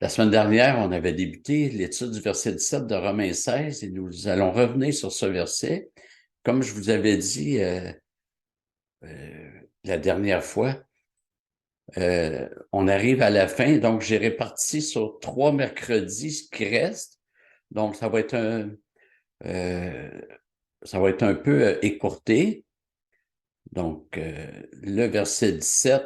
La semaine dernière, on avait débuté l'étude du verset 17 de Romains 16 et nous allons revenir sur ce verset. Comme je vous avais dit la dernière fois, on arrive à la fin, donc j'ai réparti sur 3 mercredis ce qui reste. Donc, euh, ça va être un peu écourté. Donc, le verset 17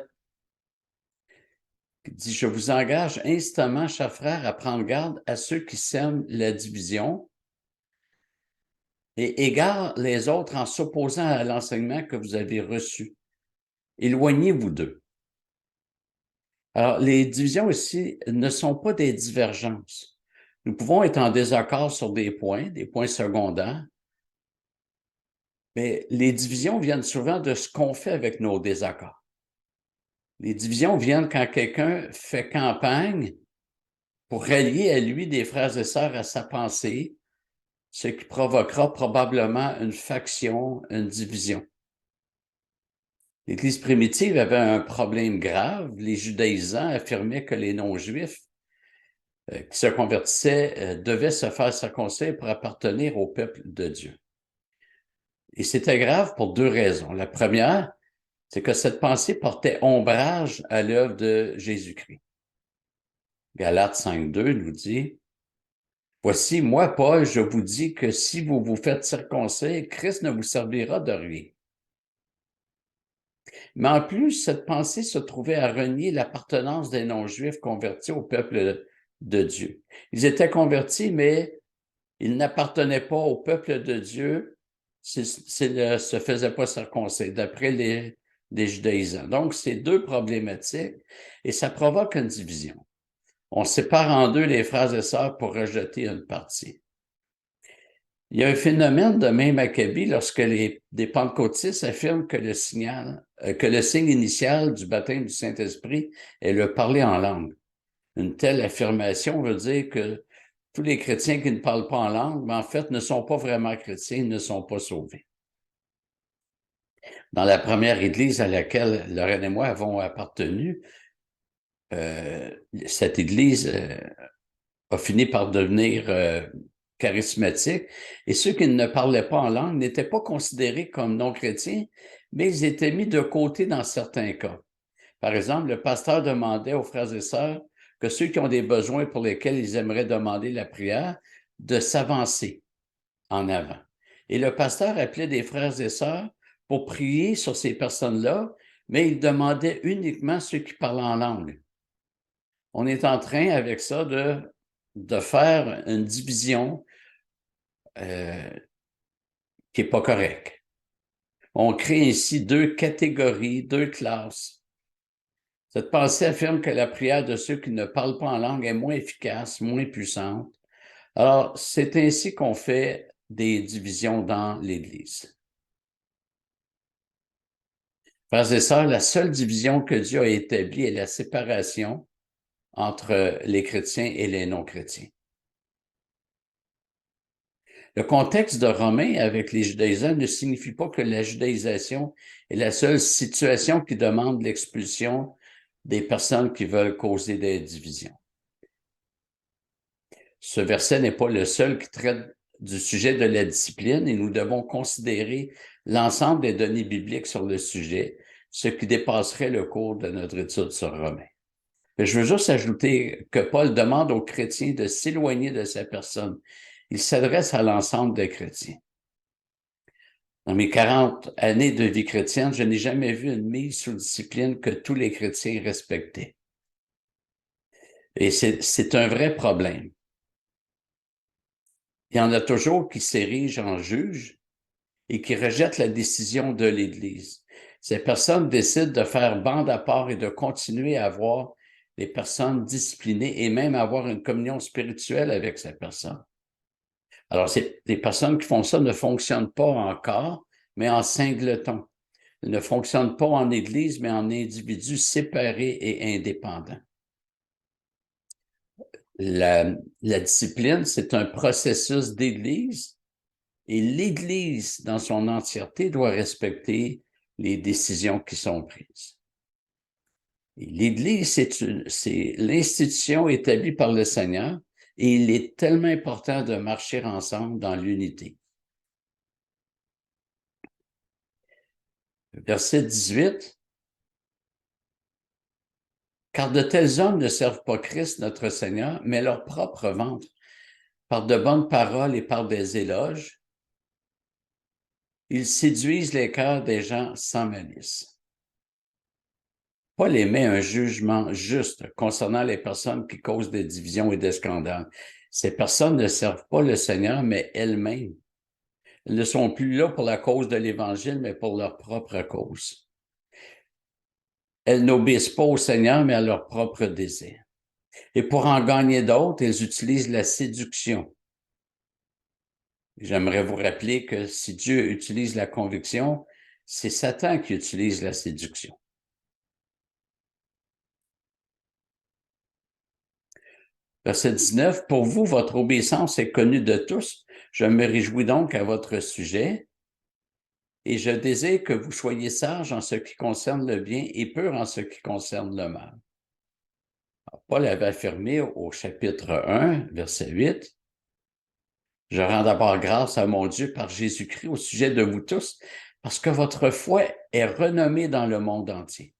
dit, je vous engage instamment, chers frères, à prendre garde à ceux qui sèment la division et égarent les autres en s'opposant à l'enseignement que vous avez reçu. Éloignez-vous d'eux. Alors, les divisions ici ne sont pas des divergences. Nous pouvons être en désaccord sur des points secondaires, mais les divisions viennent souvent de ce qu'on fait avec nos désaccords. Les divisions viennent quand quelqu'un fait campagne pour rallier à lui des frères et sœurs à sa pensée, ce qui provoquera probablement une faction, une division. L'Église primitive avait un problème grave. Les judaïsants affirmaient que les non-juifs qui se convertissaient devaient se faire circoncire pour appartenir au peuple de Dieu. Et c'était grave pour 2 raisons. La première, c'est que cette pensée portait ombrage à l'œuvre de Jésus-Christ. Galates 5.2 nous dit, « Voici, moi, Paul, je vous dis que si vous vous faites circoncire, Christ ne vous servira de rien. » Mais en plus, cette pensée se trouvait à renier l'appartenance des non-juifs convertis au peuple de Dieu. Ils étaient convertis, mais ils n'appartenaient pas au peuple de Dieu s'ils ne se faisaient pas circoncire, d'après les judaïsants. Donc, c'est 2 problématiques et ça provoque une division. On sépare en 2 les frères et sœurs pour rejeter une partie. Il y a un phénomène de même acabit lorsque des pentecôtistes affirment que le signe initial du baptême du Saint-Esprit est le parler en langue. Une telle affirmation veut dire que tous les chrétiens qui ne parlent pas en langue, mais en fait, ne sont pas vraiment chrétiens, ne sont pas sauvés. Dans la première église à laquelle Lorraine et moi avons appartenu, cette église a fini par devenir charismatique, et ceux qui ne parlaient pas en langue n'étaient pas considérés comme non-chrétiens, mais ils étaient mis de côté dans certains cas. Par exemple, le pasteur demandait aux frères et sœurs que ceux qui ont des besoins pour lesquels ils aimeraient demander la prière, de s'avancer en avant. Et le pasteur appelait des frères et sœurs pour prier sur ces personnes-là, mais il demandait uniquement ceux qui parlaient en langue. On est en train, avec ça, de faire une division qui n'est pas correcte. On crée ainsi 2 catégories, 2 classes. Cette pensée affirme que la prière de ceux qui ne parlent pas en langue est moins efficace, moins puissante. Alors, c'est ainsi qu'on fait des divisions dans l'Église. Frères et sœurs, la seule division que Dieu a établie est la séparation entre les chrétiens et les non-chrétiens. Le contexte de Romains avec les judaïsants ne signifie pas que la judaïsation est la seule situation qui demande l'expulsion des personnes qui veulent causer des divisions. Ce verset n'est pas le seul qui traite du sujet de la discipline et nous devons considérer l'ensemble des données bibliques sur le sujet, ce qui dépasserait le cours de notre étude sur Romains. Mais je veux juste ajouter que Paul demande aux chrétiens de s'éloigner de sa personne. Il s'adresse à l'ensemble des chrétiens. Dans mes 40 années de vie chrétienne, je n'ai jamais vu une mise sous discipline que tous les chrétiens respectaient. Et c'est un vrai problème. Il y en a toujours qui s'érigent en juges et qui rejettent la décision de l'Église. Ces personnes décident de faire bande à part et de continuer à avoir les personnes disciplinées et même avoir une communion spirituelle avec ces personnes. Alors, les personnes qui font ça ne fonctionnent pas encore, mais en singleton. Elles ne fonctionnent pas en Église, mais en individus séparés et indépendants. La discipline, c'est un processus d'Église et l'Église, dans son entièreté, doit respecter les décisions qui sont prises. L'Église, c'est l'institution établie par le Seigneur et il est tellement important de marcher ensemble dans l'unité. Verset 18. Car de tels hommes ne servent pas Christ, notre Seigneur, mais leur propre ventre, par de bonnes paroles et par des éloges. Ils séduisent les cœurs des gens sans malice. Paul émet un jugement juste concernant les personnes qui causent des divisions et des scandales. Ces personnes ne servent pas le Seigneur, mais elles-mêmes. Elles ne sont plus là pour la cause de l'Évangile, mais pour leur propre cause. Elles n'obéissent pas au Seigneur, mais à leur propre désir. Et pour en gagner d'autres, elles utilisent la séduction. J'aimerais vous rappeler que si Dieu utilise la conviction, c'est Satan qui utilise la séduction. Verset 19, « Pour vous, votre obéissance est connue de tous. Je me réjouis donc à votre sujet et je désire que vous soyez sages en ce qui concerne le bien et purs en ce qui concerne le mal. » Paul avait affirmé au chapitre 1, verset 8, « Je rends d'abord grâce à mon Dieu par Jésus-Christ au sujet de vous tous, parce que votre foi est renommée dans le monde entier. »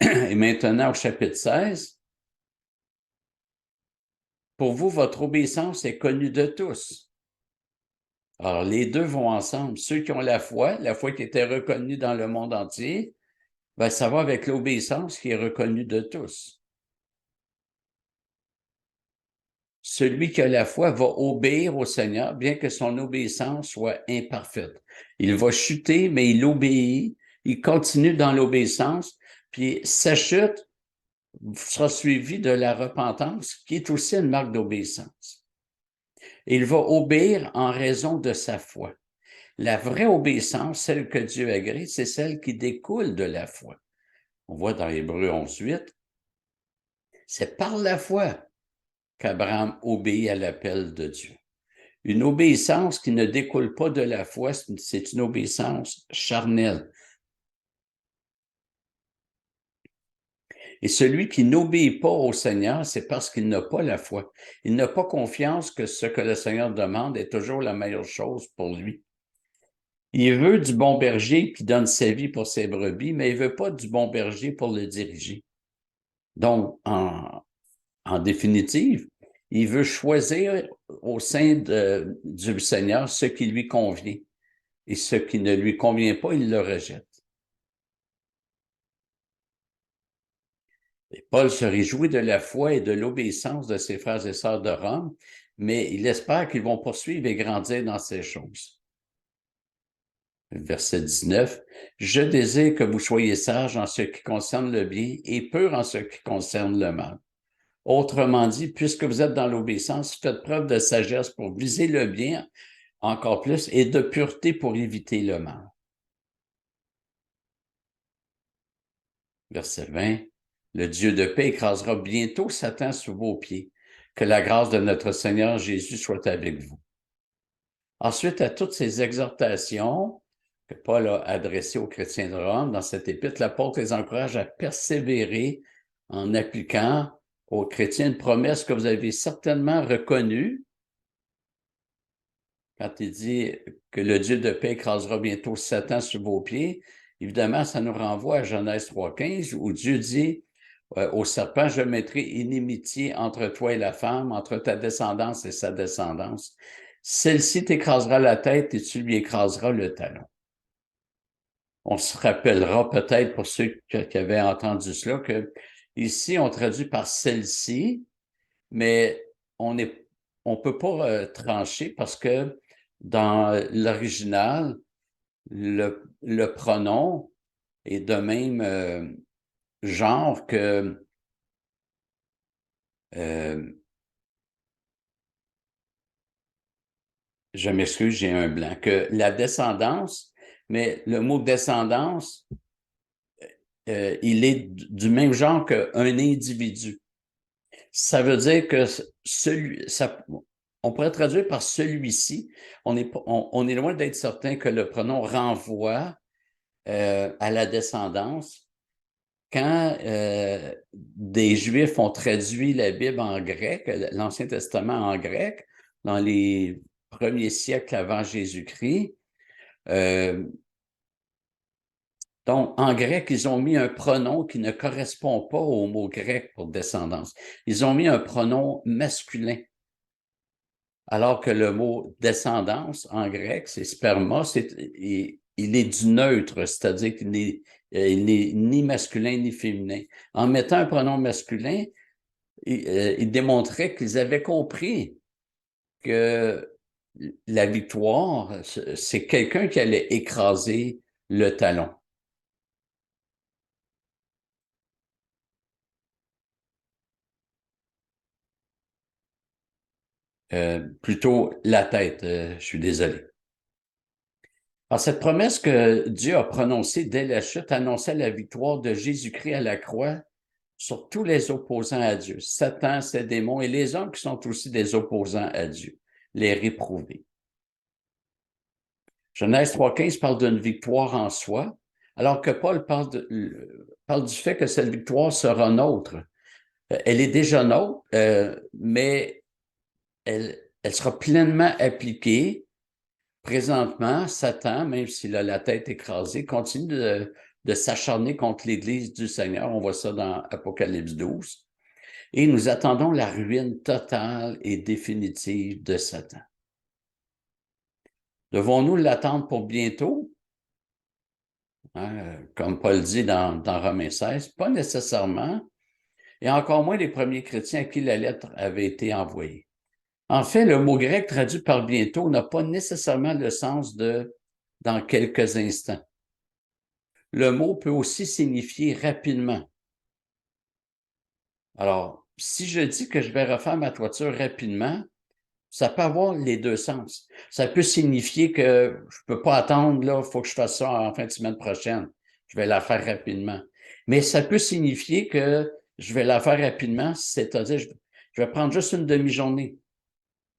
Et maintenant, au chapitre 16, « Pour vous, votre obéissance est connue de tous. » Alors, les deux vont ensemble. Ceux qui ont la foi qui était reconnue dans le monde entier, ben, ça va avec l'obéissance qui est reconnue de tous. Celui qui a la foi va obéir au Seigneur, bien que son obéissance soit imparfaite. Il va chuter, mais il obéit, il continue dans l'obéissance, puis sa chute sera suivie de la repentance, qui est aussi une marque d'obéissance. Il va obéir en raison de sa foi. La vraie obéissance, celle que Dieu agrée, c'est celle qui découle de la foi. On voit dans Hébreux 11:8, c'est par la foi qu'Abraham obéit à l'appel de Dieu. Une obéissance qui ne découle pas de la foi, c'est une obéissance charnelle. Et celui qui n'obéit pas au Seigneur, c'est parce qu'il n'a pas la foi. Il n'a pas confiance que ce que le Seigneur demande est toujours la meilleure chose pour lui. Il veut du bon berger qui donne sa vie pour ses brebis, mais il ne veut pas du bon berger pour le diriger. Donc, en définitive, il veut choisir au sein du Seigneur ce qui lui convient. Et ce qui ne lui convient pas, il le rejette. Et Paul se réjouit de la foi et de l'obéissance de ses frères et sœurs de Rome, mais il espère qu'ils vont poursuivre et grandir dans ces choses. Verset 19, « Je désire que vous soyez sages en ce qui concerne le bien et purs en ce qui concerne le mal. » Autrement dit, puisque vous êtes dans l'obéissance, faites preuve de sagesse pour viser le bien encore plus et de pureté pour éviter le mal. Verset 20, « Le Dieu de paix écrasera bientôt Satan sous vos pieds. Que la grâce de notre Seigneur Jésus soit avec vous. » Ensuite, à toutes ces exhortations que Paul a adressées aux chrétiens de Rome, dans cette épître, l'apôtre les encourage à persévérer en appliquant aux chrétiens une promesse que vous avez certainement reconnue quand il dit que le Dieu de paix écrasera bientôt Satan sous vos pieds. Évidemment, ça nous renvoie à Genèse 3,15 où Dieu dit au serpent, « Je mettrai inimitié entre toi et la femme, entre ta descendance et sa descendance. Celle-ci t'écrasera la tête et tu lui écraseras le talon. » On se rappellera peut-être pour ceux qui avaient entendu cela que ici, on traduit par « celle-ci », mais on peut pas trancher parce que dans l'original, le pronom est de même genre que je m'excuse, j'ai un blanc, que la descendance, mais le mot descendance, il est du même genre qu'un individu. Ça veut dire que on pourrait traduire par celui-ci. On est loin d'être certain que le pronom renvoie à la descendance, quand des Juifs ont traduit la Bible en grec, l'Ancien Testament en grec, dans les premiers siècles avant Jésus-Christ, donc en grec, ils ont mis un pronom qui ne correspond pas au mot grec pour descendance. Ils ont mis un pronom masculin. Alors que le mot descendance en grec, c'est sperma, il est du neutre, c'est-à-dire qu'il n'est ni masculin ni féminin. En mettant un pronom masculin, il démontrait qu'ils avaient compris que la victoire, c'est quelqu'un qui allait écraser le talon. Plutôt la tête, je suis désolé. Alors, cette promesse que Dieu a prononcée dès la chute annonçait la victoire de Jésus-Christ à la croix sur tous les opposants à Dieu, Satan, ses démons et les hommes qui sont aussi des opposants à Dieu, les réprouvés. Genèse 3,15 parle d'une victoire en soi, alors que Paul parle du fait que cette victoire sera nôtre. Elle est déjà nôtre, mais elle sera pleinement appliquée. Présentement, Satan, même s'il a la tête écrasée, continue de s'acharner contre l'Église du Seigneur. On voit ça dans Apocalypse 12. Et nous attendons la ruine totale et définitive de Satan. Devons-nous l'attendre pour bientôt? Hein, comme Paul dit dans Romains 16, pas nécessairement, et encore moins les premiers chrétiens à qui la lettre avait été envoyée. En fait, le mot grec traduit par bientôt n'a pas nécessairement le sens de dans quelques instants. Le mot peut aussi signifier rapidement. Alors, si je dis que je vais refaire ma toiture rapidement, ça peut avoir les deux sens. Ça peut signifier que je ne peux pas attendre, là, il faut que je fasse ça en fin de semaine prochaine. Je vais la faire rapidement. Mais ça peut signifier que je vais la faire rapidement, c'est-à-dire je vais prendre juste une demi-journée.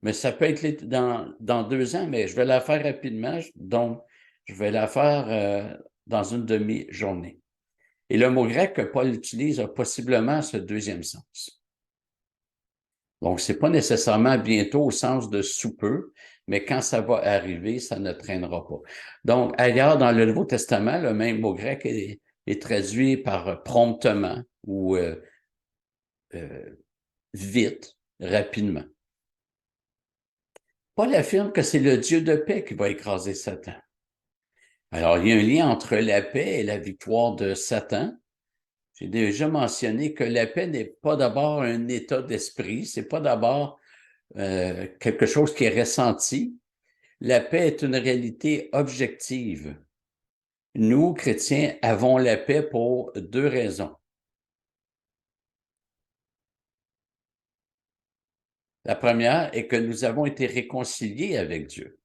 Mais ça peut être dans 2 ans, mais je vais la faire rapidement, donc je vais la faire dans une demi-journée. Et le mot grec que Paul utilise a possiblement ce deuxième sens. Donc, ce n'est pas nécessairement bientôt au sens de sous peu, mais quand ça va arriver, ça ne traînera pas. Donc, ailleurs dans le Nouveau Testament, le même mot grec est traduit par promptement ou vite, rapidement. Paul affirme que c'est le Dieu de paix qui va écraser Satan. Alors, il y a un lien entre la paix et la victoire de Satan. J'ai déjà mentionné que la paix n'est pas d'abord un état d'esprit, c'est pas d'abord quelque chose qui est ressenti. La paix est une réalité objective. Nous, chrétiens, avons la paix pour 2 raisons. La première est que nous avons été réconciliés avec Dieu.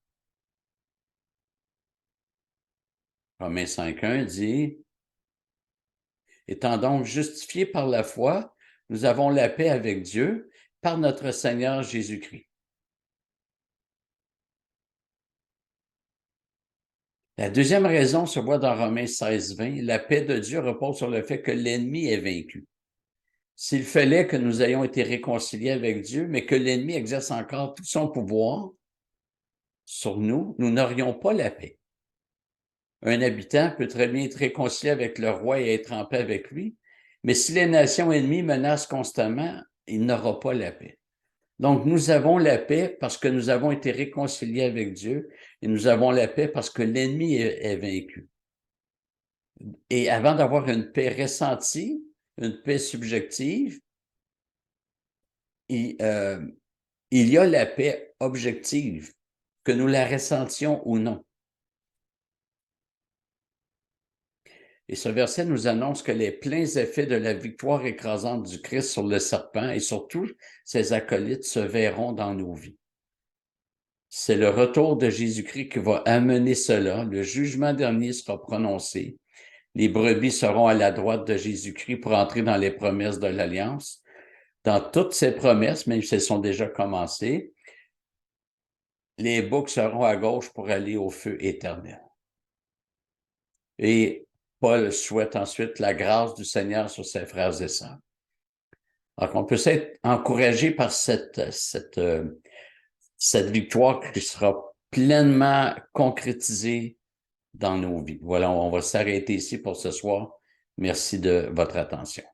Romains 5,1 dit « Étant donc justifiés par la foi, nous avons la paix avec Dieu par notre Seigneur Jésus-Christ. » La deuxième raison se voit dans Romains 16,20. La paix de Dieu repose sur le fait que l'ennemi est vaincu. S'il fallait que nous ayons été réconciliés avec Dieu, mais que l'ennemi exerce encore tout son pouvoir sur nous, nous n'aurions pas la paix. Un habitant peut très bien être réconcilié avec le roi et être en paix avec lui, mais si les nations ennemies menacent constamment, il n'aura pas la paix. Donc, nous avons la paix parce que nous avons été réconciliés avec Dieu et nous avons la paix parce que l'ennemi est vaincu. Et avant d'avoir une paix ressentie, une paix subjective, il y a la paix objective, que nous la ressentions ou non. Et ce verset nous annonce que les pleins effets de la victoire écrasante du Christ sur le serpent et sur tous ses acolytes se verront dans nos vies. C'est le retour de Jésus-Christ qui va amener cela. Le jugement dernier sera prononcé. Les brebis seront à la droite de Jésus-Christ pour entrer dans les promesses de l'Alliance. Dans toutes ces promesses, même si elles sont déjà commencées, les boucs seront à gauche pour aller au feu éternel. Et Paul souhaite ensuite la grâce du Seigneur sur ses frères et sœurs. Donc, on peut être encouragé par cette victoire qui sera pleinement concrétisée dans nos vies. Voilà, on va s'arrêter ici pour ce soir. Merci de votre attention.